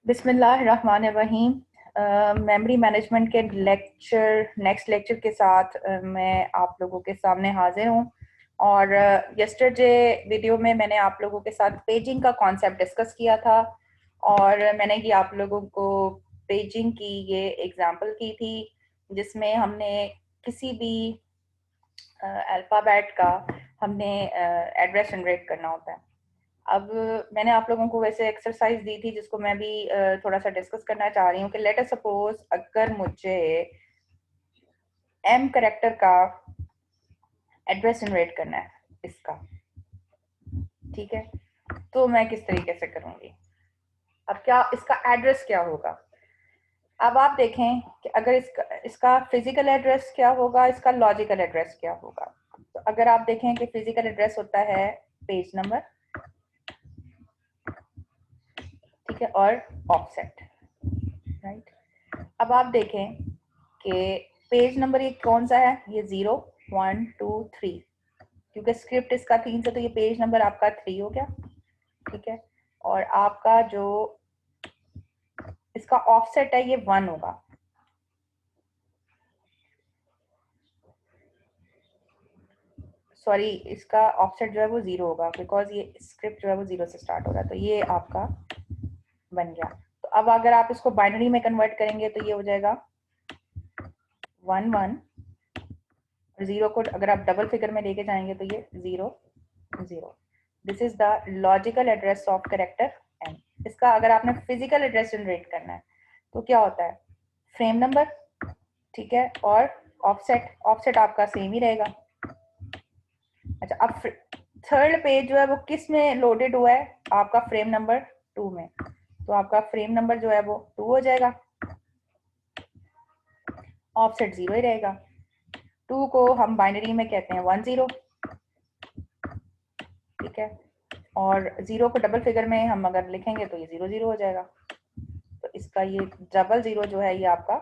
बिस्मिल्लाहिर्रहमानिर्रहीम। Memory management के next lecture के साथ मैं आप लोगों के सामने हाजिर हूँ। और यस्टरडे वीडियो में मैंने आप लोगों के साथ पेजिंग का कॉन्सेप्ट डिस्कस किया था और मैंने ये आप लोगों को पेजिंग की ये एग्जांपल की थी जिसमें हमने किसी भी अल्फ़ाबेट का हमने एड्रेस जनरेट करना होता है। अब मैंने आप लोगों को वैसे एक्सरसाइज दी थी जिसको मैं भी थोड़ा सा डिस्कस करना चाह रही हूँ कि लेट अस सपोज अगर मुझे एम करेक्टर का एड्रेस जनरेट करना है इसका, ठीक है, तो मैं किस तरीके से करूँगी। अब क्या इसका एड्रेस क्या होगा। अब आप देखें कि अगर इसका फिजिकल एड्रेस क्या होगा, इसका लॉजिकल एड्रेस क्या होगा। तो अगर आप देखें कि फिजिकल एड्रेस होता है पेज नंबर, ठीक है, और ऑफसेट, राइट। अब आप देखें कि पेज नंबर ये कौन सा है, ये 0 1 2 3, क्योंकि स्क्रिप्ट इसका 3 से, तो ये पेज नंबर आपका 3 हो गया, ठीक है। और आपका जो इसका ऑफसेट है ये 1 होगा, सॉरी, इसका ऑफसेट जो है वो 0 होगा बिकॉज ये स्क्रिप्ट जो है वो 0 से स्टार्ट हो रहा है, तो ये आपका बन गया। तो अब अगर आप इसको बाइनरी में कन्वर्ट करेंगे तो ये हो जाएगा 1 1, और 0 को अगर आप डबल फिगर में लेके जाएंगे तो ये 0 0। This is the logical address of character M. इसका अगर आपने फिजिकल एड्रेस जनरेट करना है तो क्या होता है, फ्रेम नंबर, ठीक है, और ऑफसेट, ऑफसेट आपका सेम ही रहेगा। अच्छा, अब थर्ड पेज जो है वो किस में लोडेड हुआ है, आपका फ्रेम नंबर 2 में, तो आपका फ्रेम नंबर जो है वो 2 हो जाएगा, ऑफसेट 0 ही रहेगा। 2 को हम बाइनरी में कहते हैं 1 0, ठीक है, और 0 को डबल फिगर में हम अगर लिखेंगे तो ये 0 0 हो जाएगा। तो इसका ये डबल 0 जो है ये आपका,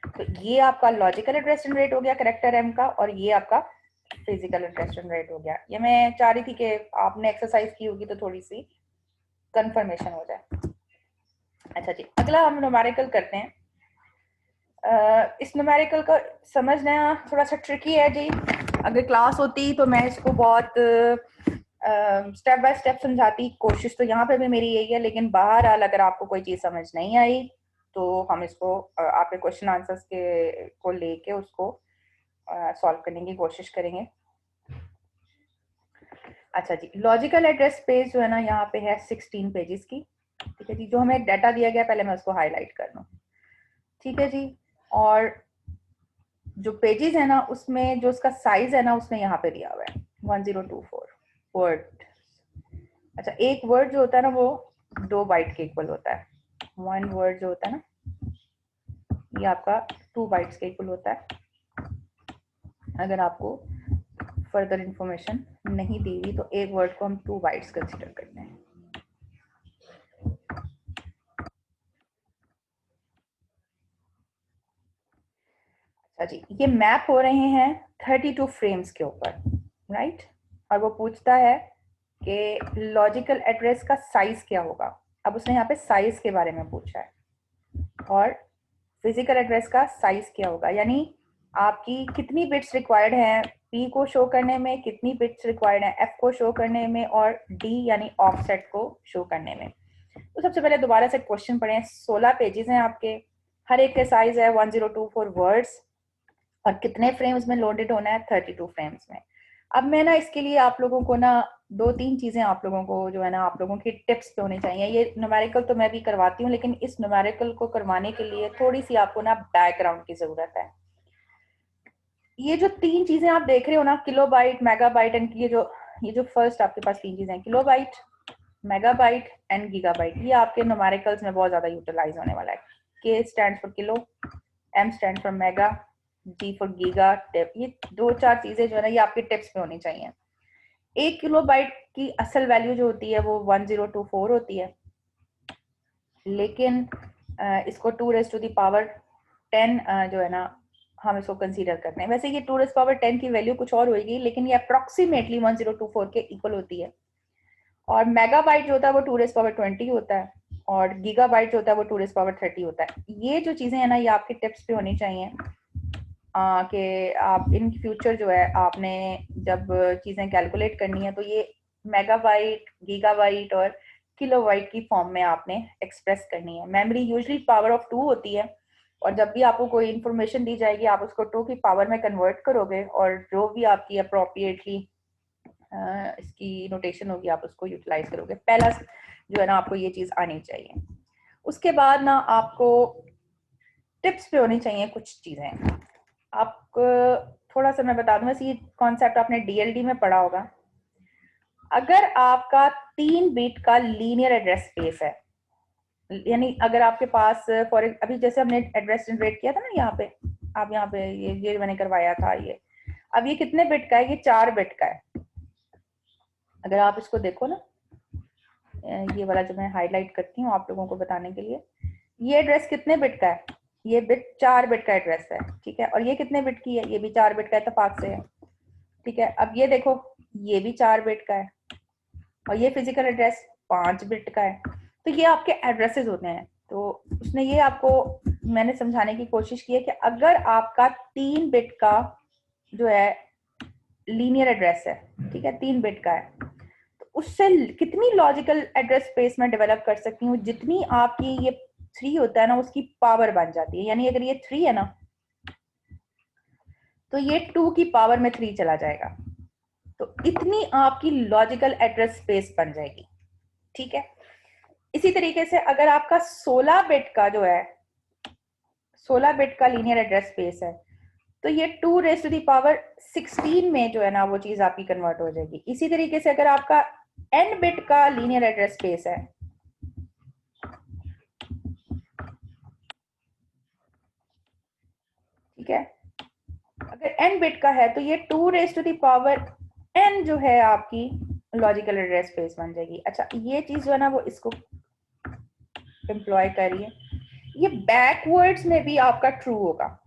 तो ये आपका लॉजिकल एड्रेस जनरेट हो गया कैरेक्टर एम का, और ये आपका फिजिकल एड्रेस जनरेट हो गया। ये मैं चाह रही थी कि आपने एक्सरसाइज की होगी तो थोड़ी सी कंफर्मेशन हो जाए। अच्छा जी, अगला हम न्यूमेरिकल करते हैं। इस न्यूमेरिकल का समझना थोड़ा सा ट्रिकी है जी। अगर क्लास होती तो मैं इसको बहुत स्टेप बाय स्टेप समझाती, कोशिश तो यहाँ पे भी मेरी यही है, लेकिन बहरहाल अगर आपको कोई चीज़ समझ नहीं आई तो हम इसको आपके क्वेश्चन आंसर्स के को लेके उसको सॉल्व करने की कोशिश करेंगे। अच्छा जी, लॉजिकल एड्रेस पेज जो है ना यहाँ पे है 16 पेजेस की, ठीक है जी। जो हमें डाटा दिया गया पहले मैं उसको हाईलाइट कर लूँ, ठीक है जी। और जो पेजेस है ना उसमें जो उसका साइज है ना उसमें यहाँ पे दिया हुआ है 1024 वर्ड। अच्छा, एक वर्ड जो होता है ना वो 2 बाइट के इक्वल होता है। 1 वर्ड जो होता है ना ये आपका 2 बाइट्स के इक्वल होता है, अगर आपको फर्दर इंफॉर्मेशन नहीं दी हुई तो एक वर्ड को हम 2 बाइट्स कंसिडर करते हैं। अच्छा जी, ये मैप हो रहे हैं 32 फ्रेम्स के ऊपर, राइट। और वो पूछता है कि लॉजिकल एड्रेस का साइज क्या होगा। अब उसने यहाँ पे साइज के बारे में पूछा है, और फिजिकल एड्रेस का साइज क्या होगा, यानी आपकी कितनी बिट्स रिक्वायर्ड हैं पी को शो करने में, कितनी बिट्स रिक्वायर्ड है एफ को शो करने में, और डी यानी ऑफसेट को शो करने में। तो सबसे पहले दोबारा से क्वेश्चन पढ़ें। 16 पेजेस हैं आपके, हर एक के साइज है 1024 वर्ड्स, और कितने फ्रेम्स में लोडेड होना है, 32 फ्रेम्स में। अब मैं ना इसके लिए आप लोगों को ना 2-3 चीजें आप लोगों को जो है ना आप लोगों की टिप्स पे होनी चाहिए। ये न्यूमेरिकल तो मैं भी करवाती हूँ, लेकिन इस न्यूमेरिकल को करवाने के लिए थोड़ी सी आपको ना बैकग्राउंड की जरूरत है। ये जो 3 चीजें आप देख रहे हो ना, किलोबाइट, मेगाबाइट एंड ये जो फर्स्ट आपके पास 3 चीजें हैं, किलोबाइट, मेगाबाइट एंड गीगाबाइट, ये आपके न्यूमेरिकल्स में बहुत ज्यादा यूटिलाइज होने वाला है। K stand for kilo, M stand for mega, G for giga, tip. ये 2-4 चीजें जो है ना ये आपके टिप्स पे होनी चाहिए। 1 किलोबाइट की असल वैल्यू जो होती है वो 1024 होती है, लेकिन इसको 2⁻10 जो है ना हम इसको कंसीडर करते हैं। वैसे ये 2⁻10 की वैल्यू कुछ और होगी, लेकिन ये अप्रोक्सीमेटली 1024 के इक्वल होती है। और मेगाबाइट जो होता है वो 2⁻20 होता है, और गीगाबाइट जो होता है वो 2⁻30 होता है। ये जो चीजें हैं ना, ये आपके टिप्स पे होनी चाहिए कि आप इन फ्यूचर जो है आपने जब चीजें कैलकुलेट करनी है तो ये मेगाबाइट, गीगाबाइट और किलोबाइट की फॉर्म में आपने एक्सप्रेस करनी है। मेमोरी यूजुअली पावर ऑफ 2 होती है, और जब भी आपको कोई इंफॉर्मेशन दी जाएगी आप उसको 2 की पावर में कन्वर्ट करोगे, और जो भी आपकी अप्रोप्रिएटली इसकी नोटेशन होगी आप उसको यूटिलाइज करोगे। पहला जो है ना, आपको ये चीज आनी चाहिए। उसके बाद ना आपको टिप्स पे होनी चाहिए कुछ चीजें। आप थोड़ा सा मैं बता दूं, वैसे ये कॉन्सेप्ट आपने डीएलडी में पढ़ा होगा। अगर आपका 3 बिट का लीनियर एड्रेस स्पेस है, यानी अगर आपके पास फॉर अभी जैसे हमने एड्रेस जनरेट किया था ना यहाँ पे, आप यहाँ पे ये मैंने करवाया था, ये अब ये कितने बिट का है? ये 4 बिट का है। अगर आप इसको देखो ना, ये वाला जो मैं हाईलाइट करती हूँ आप लोगों को बताने के लिए, ये एड्रेस कितने बिट का है? ये बिट 4 बिट का एड्रेस है, ठीक है। और ये कितने बिट की है? ये भी 4 बिट का इत्तेफाक से है, ठीक है। अब ये देखो, ये भी 4 बिट का है, और ये फिजिकल एड्रेस 5 बिट का है। तो ये आपके एड्रेसेस होते हैं। तो उसने ये आपको मैंने समझाने की कोशिश की है कि अगर आपका 3 बिट का जो है लीनियर एड्रेस है, ठीक है, 3 बिट का है, तो उससे कितनी लॉजिकल एड्रेस स्पेस में डेवलप कर सकती हूँ, जितनी आपकी ये 3 होता है ना उसकी पावर बन जाती है। यानी अगर ये 3 है ना, तो ये 2 की पावर में 3 चला जाएगा, तो इतनी आपकी लॉजिकल एड्रेस स्पेस बन जाएगी, ठीक है। इसी तरीके से अगर आपका 16 बिट का जो है 16 बिट का लीनियर एड्रेस स्पेस है, तो ये 2⁻16 में जो है ना वो चीज आपकी कन्वर्ट हो जाएगी। इसी तरीके से अगर आपका n बिट का लीनियर एड्रेस स्पेस है, ठीक है, अगर n बिट का है तो ये 2⁻n जो है आपकी लॉजिकल एड्रेस स्पेस बन जाएगी। अच्छा, ये चीज जो है ना वो इसको एम्प्लॉय कर रही है, ये बैकवर्ड्स में भी आपका ट्रू होगा।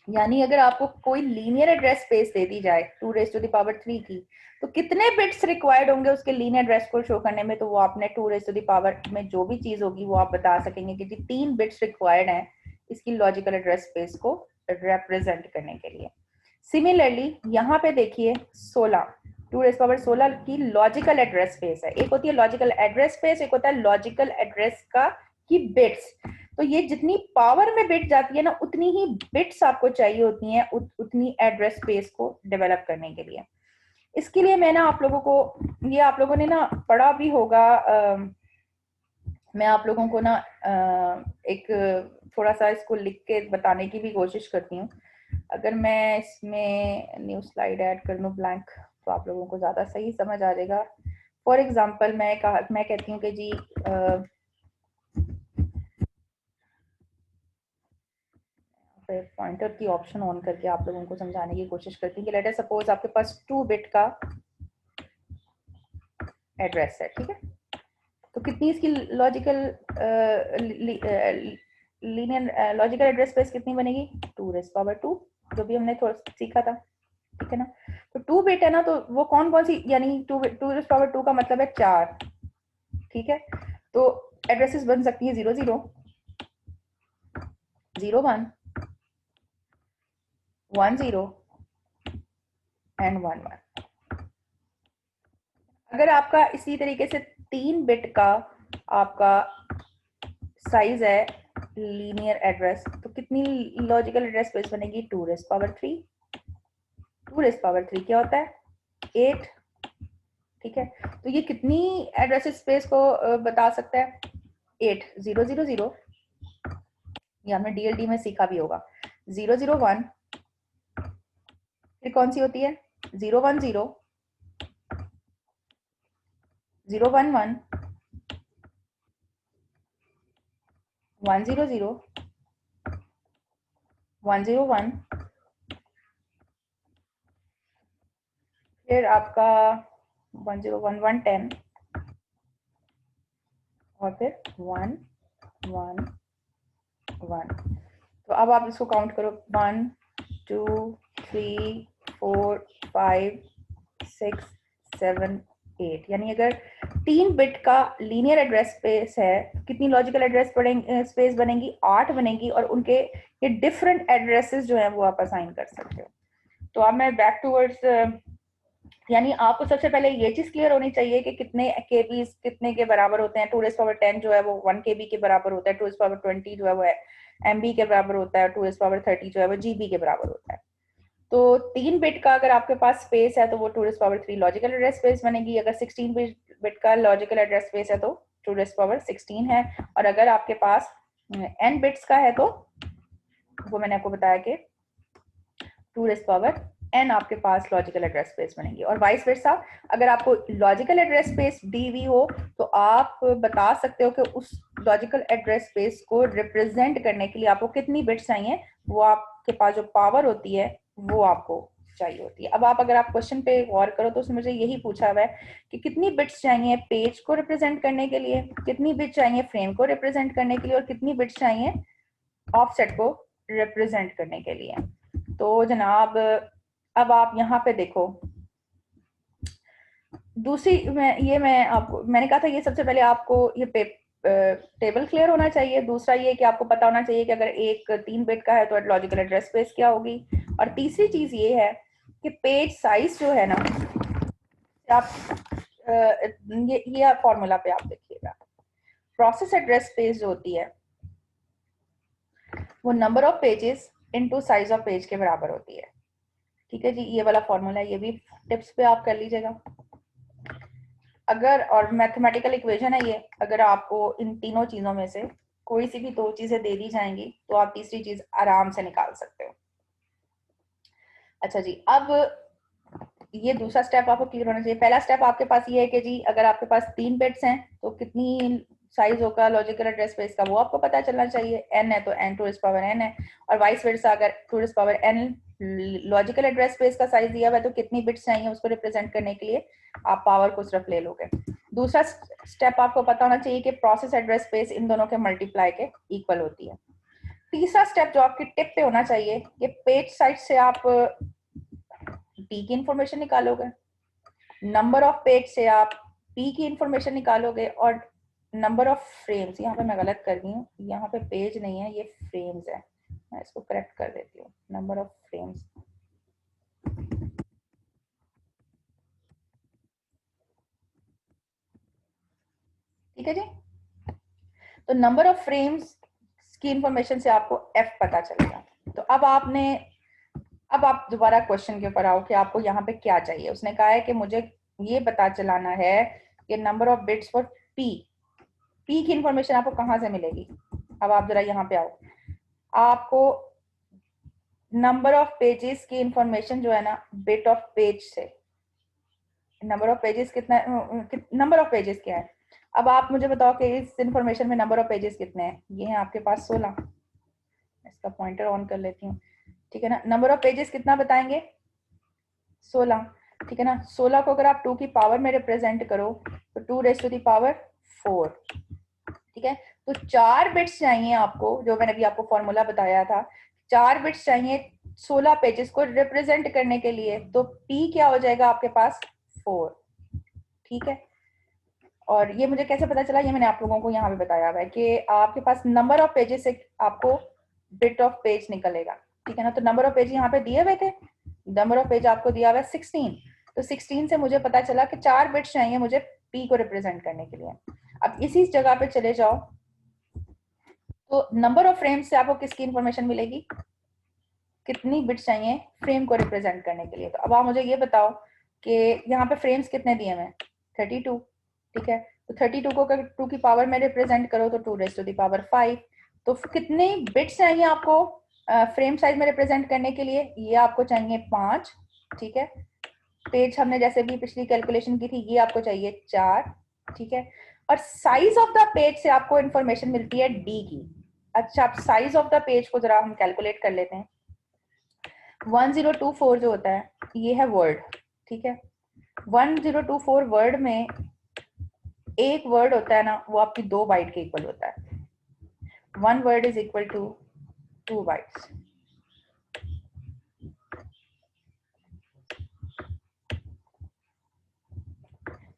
यानी अगर आपको कोई लीनियर एड्रेस स्पेस दे दी जाए 2⁻3 की, तो कितने बिट्स रिक्वायर्ड होंगे उसके लीनियर एड्रेस को शो करने में, तो वो आपने 2⁻ में जो भी चीज होगी वो आप बता सकेंगे कि जी 3 बिट्स रिक्वायर्ड हैं इसकी लॉजिकल एड्रेस स्पेस को रिप्रेजेंट करने के लिए। सिमिलरली यहाँ पे देखिए 16 2⁻16 की लॉजिकल एड्रेस स्पेस है। एक होती है लॉजिकल एड्रेस स्पेस, एक होता है लॉजिकल एड्रेस का की बिट्स। तो ये जितनी पावर में बिट जाती है ना, उतनी ही बिट्स आपको चाहिए होती हैं उतनी एड्रेस स्पेस को डेवलप करने के लिए। इसके लिए मैं ना आप लोगों को, ये आप लोगों ने ना पढ़ा भी होगा, मैं आप लोगों को ना एक थोड़ा सा इसको लिख के बताने की भी कोशिश करती हूँ। अगर मैं इसमें न्यू स्लाइड ऐड कर लूँ ब्लैंक, तो आप लोगों को ज्यादा सही समझ आ जाएगा। फॉर एग्जाम्पल मैं कहती हूँ कि जी पॉइंटर की ऑप्शन ऑन करके आप लोगों को समझाने की कोशिश करती हूँ कि लेट अस सपोज आपके पास 2 बिट का एड्रेस है, ठीक है। तो कितनी इसकी logical linear logical address space कितनी बनेगी? 2⁻2, जो भी हमने थोड़ा सीखा था, ठीक है ना। तो 2 बिट है ना, तो वो कौन कौन सी, यानी 2⁻2 का मतलब है 4, ठीक है। तो एड्रेसेस बन सकती है 00, 01, 10 एंड 11। अगर आपका इसी तरीके से 3 बिट का आपका साइज है लीनियर एड्रेस, तो कितनी लॉजिकल एड्रेस स्पेस बनेगी? 2⁻3। 2⁻3 क्या होता है? 8, ठीक है। तो ये कितनी एड्रेस स्पेस को बता सकता है? 8, 000, ये हमने डीएलडी में सीखा भी होगा। 001, फिर कौन सी होती है? 010, 011, 100, 101, फिर आपका 101, 110, और फिर 1, 1, 1। तो अब आप इसको काउंट करो, 1, 2, 3, 4, 5, 6, 7, 8, यानी अगर 3 बिट का लीनियर एड्रेस स्पेस है, कितनी लॉजिकल एड्रेस स्पेस बनेगी? 8 बनेगी, और उनके ये डिफरेंट एड्रेसेस जो है वो आप असाइन कर सकते हो। तो अब मैं बैक टूवर्ड्स, यानी आपको सबसे पहले ये चीज क्लियर होनी चाहिए कि कितने केबीज कितने के बराबर होते हैं। 2⁻10 जो है वो 1 केबी के बराबर होता है, 2⁻20 जो है वो एमबी के बराबर होता है, 2⁻30 जो है वो जीबी के बराबर होता है। तो 3 बिट का अगर आपके पास स्पेस है तो वो 2⁻3 लॉजिकल एड्रेस स्पेस बनेगी। अगर 16 बिट का लॉजिकल एड्रेस स्पेस है तो 2⁻16 है। और अगर आपके पास n बिट्स का है तो वो मैंने आपको बताया कि 2⁻n आपके पास लॉजिकल एड्रेस स्पेस बनेगी। और वाइस वर्सा, अगर आपको लॉजिकल एड्रेस स्पेस दी हुई हो तो आप बता सकते हो कि उस लॉजिकल एड्रेस स्पेस को रिप्रेजेंट करने के लिए आपको कितनी बिट्स चाहिए, वो आपके पास जो पावर होती है वो आपको चाहिए होती है। अब आप अगर आप क्वेश्चन पे गौर करो तो उसमें मुझे यही पूछा हुआ है कि कितनी बिट्स चाहिए पेज को रिप्रेजेंट करने के लिए, कितनी बिट्स चाहिए फ्रेम को रिप्रेजेंट करने के लिए, और कितनी बिट्स चाहिए ऑफसेट को रिप्रेजेंट करने के लिए। तो जनाब अब आप यहाँ पे देखो, दूसरी मैं आपको मैंने कहा था ये सबसे पहले आपको ये टेबल क्लियर होना चाहिए। दूसरा ये कि आपको पता होना चाहिए कि अगर एक 3 बिट का है तो लॉजिकल एड्रेस स्पेस क्या होगी। और तीसरी चीज ये है कि पेज साइज जो है ना, आप ये फॉर्मूला पे आप देखिएगा, प्रोसेस एड्रेस स्पेस जो होती है वो number of pages into size of page के बराबर होती है। ठीक है जी, ये वाला फॉर्मूला है, ये भी टिप्स पे आप कर लीजिएगा। अगर, और मैथमेटिकल इक्वेशन है ये, अगर आपको इन तीनों चीजों में से कोई सी भी 2 चीजें दे दी जाएंगी तो आप तीसरी चीज आराम से निकाल सकते हो। अच्छा जी, अब ये दूसरा स्टेप आपको क्लियर होना चाहिए। पहला स्टेप आपके पास ये है कि जी अगर आपके पास 3 बिट्स हैं तो कितनी साइज होगा लॉजिकल एड्रेस स्पेस का वो आपको पता चलना चाहिए। n है तो n2n है, और वाइस वर्सा अगर 2n लॉजिकल एड्रेस स्पेस का साइज दिया हुआ है तो कितनी बिट्स चाहिए उसको रिप्रेजेंट करने के लिए आप पावर को सिर्फ ले लोगे। दूसरा स्टेप आपको पता होना चाहिए कि प्रोसेस एड्रेस स्पेस इन दोनों के मल्टीप्लाई के इक्वल होती है। तीसरा स्टेप जो आपकी टिप पे होना चाहिए कि पेज साइज से आप टी की इंफॉर्मेशन निकालोगे, नंबर ऑफ पेज से आप पी की इंफॉर्मेशन निकालोगे, और नंबर ऑफ फ्रेम्स, यहाँ पे मैं गलत कर गई हूँ, यहाँ पे पेज नहीं है ये फ्रेम्स है, मैं इसको करेक्ट कर देती हूँ, नंबर ऑफ फ्रेम्स। ठीक है जी, तो नंबर ऑफ फ्रेम्स की इंफॉर्मेशन से आपको एफ पता चलेगा। तो अब आप दोबारा क्वेश्चन के ऊपर आओ कि आपको यहाँ पे क्या चाहिए। उसने कहा है कि मुझे ये पता चलाना है कि number of bits for P, P की इंफॉर्मेशन आपको कहाँ से मिलेगी। अब आप जरा यहाँ पे आओ, आपको नंबर ऑफ पेजेस की इंफॉर्मेशन जो है ना बिट ऑफ पेज से, नंबर ऑफ पेजेस कितना, नंबर ऑफ पेजेस क्या है। अब आप मुझे बताओ कि इस इंफॉर्मेशन में नंबर ऑफ पेजेस कितने हैं। ये है आपके पास 16, इसका पॉइंटर ऑन कर लेती हूँ। ठीक है ना, नंबर ऑफ पेजेस कितना बताएंगे, 16। ठीक है ना, 16 को अगर आप 2 की पावर में रिप्रेजेंट करो तो 2⁻4। ठीक है, तो 4 बिट्स चाहिए आपको, जो मैंने अभी आपको फॉर्मूला बताया था, 4 बिट्स चाहिए 16 पेजेस को रिप्रेजेंट करने के लिए। तो पी क्या हो जाएगा आपके पास, 4। ठीक है, और ये मुझे कैसे पता चला, ये मैंने आप लोगों को यहाँ पे बताया हुआ है कि आपके पास नंबर ऑफ पेजेस से आपको बिट ऑफ पेज निकलेगा। ठीक है ना, तो नंबर ऑफ पेज यहाँ पे दिए हुए थे, नंबर ऑफ पेज आपको दिया हुआ है 16, तो 16 से मुझे पता चला कि 4 बिट्स चाहिए मुझे पी को रिप्रेजेंट करने के लिए। अब इसी जगह पे चले जाओ, तो नंबर ऑफ फ्रेम्स से आपको किसकी इंफॉर्मेशन मिलेगी, कितनी बिट्स चाहिए फ्रेम को रिप्रेजेंट करने के लिए। तो अब आप मुझे ये बताओ कि यहाँ पे फ्रेम्स कितने दिए हैं, 32। ठीक है, तो 32 को अगर 2 की पावर में रिप्रेजेंट करो तो 2⁻5। तो कितने बिट्स चाहिए आपको फ्रेम साइज में रिप्रेजेंट करने के लिए, ये आपको चाहिए 5। ठीक है, पेज हमने जैसे भी पिछली कैलकुलेशन की थी, ये आपको चाहिए 4। ठीक है, और साइज ऑफ द पेज से आपको इंफॉर्मेशन मिलती है डी की। अच्छा, अब साइज ऑफ द पेज को जरा हम कैलकुलेट कर लेते हैं। 1024 जो होता है ये है वर्ड। ठीक है, 1024 वर्ड में एक वर्ड होता है ना वो आपकी 2 बाइट के इक्वल होता है। 1 word is equal to 2 bytes.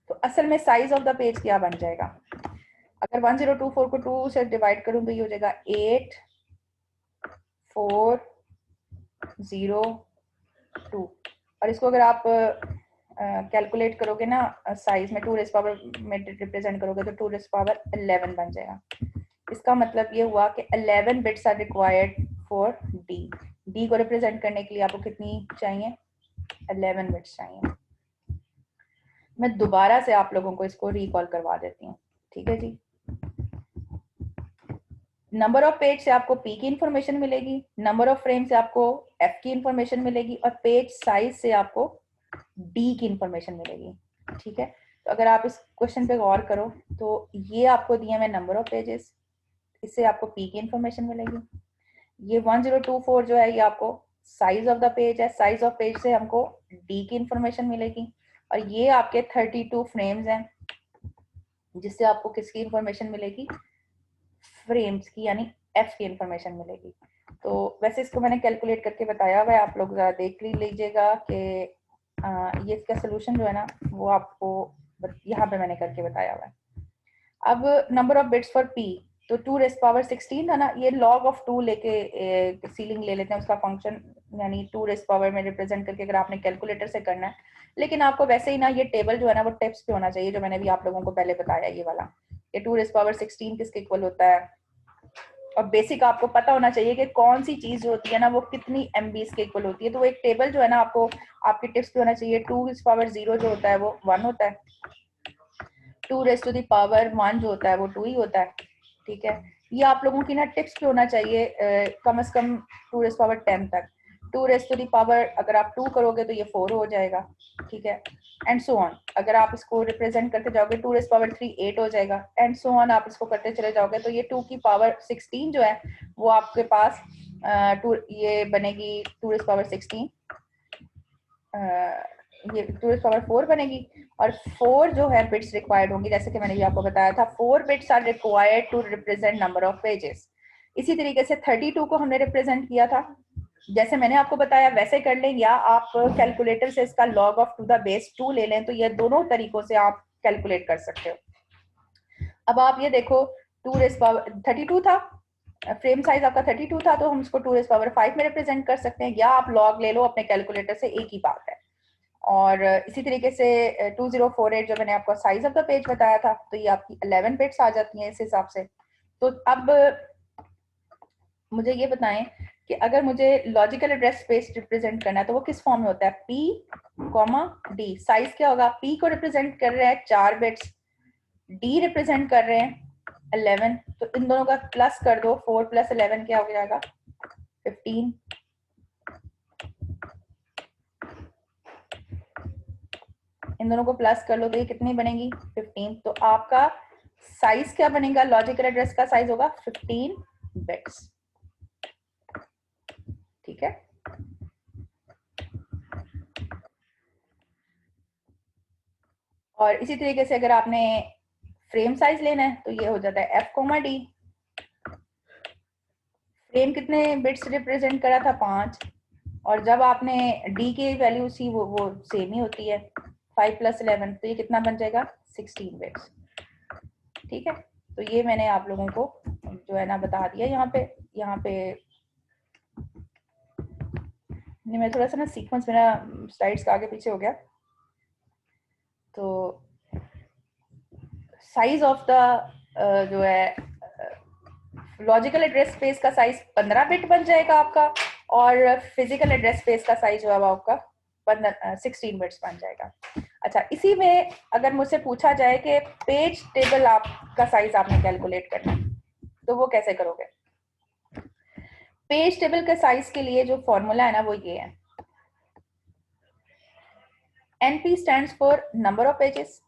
तो असल में साइज ऑफ द पेज क्या बन जाएगा, अगर 1024 को 2 से डिवाइड करूं तो ये हो जाएगा 8402, और इसको अगर आप कैलकुलेट करोगे ना साइज में 2 रेज़ पावर में रिप्रेजेंट करोगे तो 2 रेज़ पावर 11 बन जाएगा। इसका मतलब ये हुआ कि 11 bits are required for D. D को रिप्रेजेंट करने के लिए आपको कितनी चाहिए, 11 बिट्स चाहिए। मैं दोबारा से आप लोगों को इसको रिकॉल करवा देती हूँ, ठीक है जी। नंबर ऑफ पेज से आपको पी की इंफॉर्मेशन मिलेगी, नंबर ऑफ फ्रेम से आपको एफ की इंफॉर्मेशन मिलेगी, और पेज साइज से आपको डी की इंफॉर्मेशन मिलेगी, ठीक है। तो अगर आप इस क्वेश्चन पे गौर करो तो ये आपको दिए हुए नंबर ऑफ पेजेस, इससे आपको पी की इंफॉर्मेशन मिलेगी। ये 1024 जो है ये आपको साइज ऑफ द पेज है, साइज ऑफ पेज से हमको डी की इंफॉर्मेशन मिलेगी, और ये आपके 32 फ्रेम्स हैं जिससे आपको किसकी इंफॉर्मेशन मिलेगी, फ्रेम्स की, यानी एफ की इंफॉर्मेशन मिलेगी। तो वैसे इसको मैंने कैलकुलेट करके बताया हुआ है, आप लोग जरा देख लीजिएगा कि ये इसका सोल्यूशन जो है ना वो आपको यहाँ पे मैंने करके बताया हुआ है। अब number of bits for P, तो 2 रेज़ पावर 16 था ना, ये लॉग ऑफ 2 लेके सीलिंग ले लेते हैं उसका फंक्शन, यानी 2 रेज़ पावर में रिप्रेजेंट करके अगर आपने कैलकुलेटर से करना है, लेकिन आपको वैसे ही ना ये टेबल जो है ना वो टिप्स पे होना चाहिए, जो मैंने भी आप लोगों को पहले बताया ये वाला, ये 2 रेज़ पावर 16 किसके इक्वल होता है, और बेसिक आपको पता होना चाहिए कि कौन सी चीज जो होती है ना वो कितनी एमबीज के इक्वल होती है। तो एक टेबल जो है ना आपको आपके टिप्स पे होना चाहिए, 2 रेज़ पावर 0 जो होता है वो 1 होता है, 2 रेज़ टू द पावर 1 जो होता है वो 2 ही होता है, ठीक है। ये आप लोगों की ना टिप्स पे होना चाहिए कम से कम 2 रेज़ पावर 10 तक। 2 रेज़ टू द पावर अगर आप 2 करोगे तो ये 4 हो जाएगा, ठीक है, एंड सो ऑन। अगर आप इसको रिप्रेजेंट करते जाओगे 2 रेज़ पावर 3 8 हो जाएगा, एंड सो ऑन आप इसको करते चले जाओगे तो ये 2 की पावर 16 जो है वो आपके पास ये बनेगी 2 रेज़ पावर 16, ये 2 रेज़ पावर 4 बनेगी, और 4 जो है बिट्स रिक्वायर्ड होंगी, जैसे कि मैंने भी आपको बताया था 4 bits are required to represent number of pages. इसी तरीके से 32 को हमने रिप्रेजेंट किया था, जैसे मैंने आपको बताया वैसे कर लें, या आप कैलकुलेटर से इसका log of to the base 2 ले लें, तो ये दोनों तरीकों से आप कैलकुलेट कर सकते हो। अब आप ये देखो 2 रेज़ पावर 32 था, फ्रेम साइज आपका 32 था, तो हम इसको 2 रेज़ पावर 5 में रिप्रेजेंट कर सकते हैं, या आप लॉग ले लो अपने कैलकुलेटर से, एक ही बात है। और इसी तरीके से 2048 जो मैंने आपको साइज ऑफ द पेज बताया था, तो ये आपकी 11 बिट्स आ जाती हैं इस हिसाब से। तो अब मुझे ये बताएं कि अगर मुझे लॉजिकल एड्रेस स्पेस रिप्रेजेंट करना है तो वो किस फॉर्म में होता है, P, D। साइज क्या होगा, P को रिप्रेजेंट कर रहे हैं 4 बिट्स, D रिप्रेजेंट कर रहे हैं 11, तो इन दोनों का प्लस कर दो, 4 + 11 क्या हो जाएगा 15। इन दोनों को प्लस कर लो तो ये कितनी बनेगी 15। तो आपका साइज क्या बनेगा, लॉजिकल एड्रेस का साइज होगा 15 बिट्स, ठीक है। और इसी तरीके से अगर आपने फ्रेम साइज लेना है तो ये हो जाता है F, D। फ्रेम कितने बिट्स रिप्रेजेंट करा था 5, और जब आपने D की वैल्यू सी वो सेम ही होती है 5 + 11, तो ये कितना बन जाएगा 16 बिट्स, ठीक है। तो ये मैंने आप लोगों को जो है ना बता दिया यहाँ पे नहीं, मैं थोड़ा सा ना सीक्वेंस मेरा स्लाइड्स का आगे पीछे हो गया। तो साइज ऑफ द जो है लॉजिकल एड्रेस स्पेस का साइज 15 बिट बन जाएगा आपका, और फिजिकल एड्रेस स्पेस का साइज जो है वो आपका 16 बिट्स बन जाएगा। अच्छा, इसी में अगर मुझसे पूछा जाए कि पेज टेबल आपका साइज आपने कैलकुलेट करना है तो वो कैसे करोगे। पेज टेबल के साइज के लिए जो फॉर्मूला है ना वो ये है, NP stands for number of pages,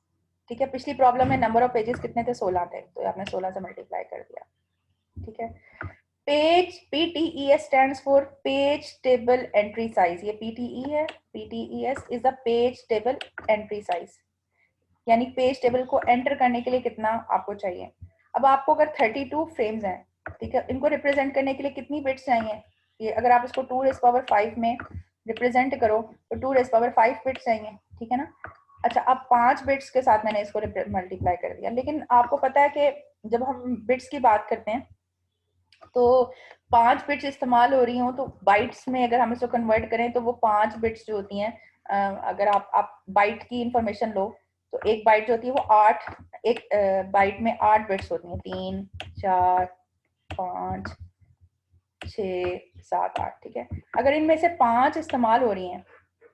ठीक है। पिछली प्रॉब्लम में नंबर ऑफ पेजेस कितने थे 16 थे, तो आपने 16 से मल्टीप्लाई कर दिया, ठीक है। Page PTES stands for page table entry size, ये PTE है, PTES is the page table entry size, यानी पेज टेबल को एंटर करने के लिए कितना आपको चाहिए। अब आपको अगर 32 फ्रेम्स हैं, ठीक है, इनको रिप्रेजेंट करने के लिए कितनी बिट्स चाहिए, ये अगर आप इसको 2 रेज़ पावर 5 में रिप्रेजेंट करो तो 2 रेज़ पावर 5 बिट्स चाहिए, ठीक है ना। अच्छा, अब 5 बिट्स के साथ मैंने इसको मल्टीप्लाई कर दिया, लेकिन आपको पता है कि जब हम बिट्स की बात करते हैं तो 5 बिट्स इस्तेमाल हो रही हो, तो बाइट्स में अगर हम इसको कन्वर्ट करें तो वो 5 बिट्स जो होती हैं, अगर आप बाइट की इंफॉर्मेशन लो तो एक बाइट जो होती है वो 8, एक बाइट में 8 बिट्स होती हैं, 3 4 5 6 7 8, ठीक है। अगर इनमें से 5 इस्तेमाल हो रही हैं,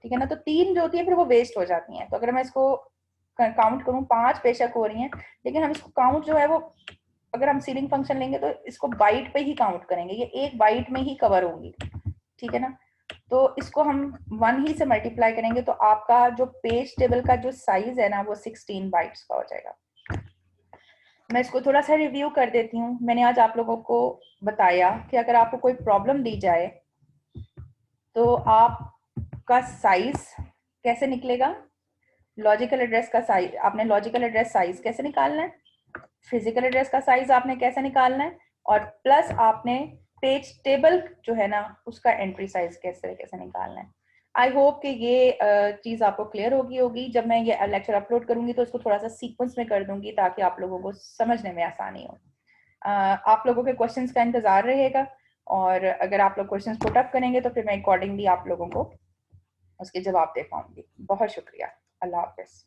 ठीक है ना, तो 3 जो होती है फिर वो वेस्ट हो जाती हैं। तो अगर मैं इसको काउंट करूं, 5 बेशक हो रही हैं, लेकिन हम इसको काउंट जो है वो, अगर हम सीलिंग फंक्शन लेंगे तो इसको बाइट पे ही काउंट करेंगे, ये एक बाइट में ही कवर होंगी, ठीक है ना। तो इसको हम 1 ही से मल्टीप्लाई करेंगे तो आपका जो पेज टेबल का जो साइज है ना वो 16 बाइट्स का हो जाएगा। मैं इसको थोड़ा सा रिव्यू कर देती हूँ। मैंने आज आप लोगों को बताया कि अगर आपको कोई प्रॉब्लम दी जाए तो आपका साइज कैसे निकलेगा, लॉजिकल एड्रेस का साइज, आपने लॉजिकल एड्रेस साइज कैसे निकालना है, फिजिकल एड्रेस का साइज आपने कैसे निकालना है, और प्लस आपने पेज टेबल जो है ना उसका एंट्री साइज कैसे कैसे निकालना है। आई होप कि ये चीज आपको क्लियर होगी। जब मैं ये लेक्चर अपलोड करूंगी तो इसको थोड़ा सा सीक्वेंस में कर दूंगी ताकि आप लोगों को समझने में आसानी हो। आप लोगों के क्वेश्चंस का इंतजार रहेगा, और अगर आप लोग क्वेश्चंस पुट अप करेंगे तो फिर मैं अकॉर्डिंगली आप लोगों को उसके जवाब दे पाऊंगी। बहुत शुक्रिया। अल्लाह हाफिज।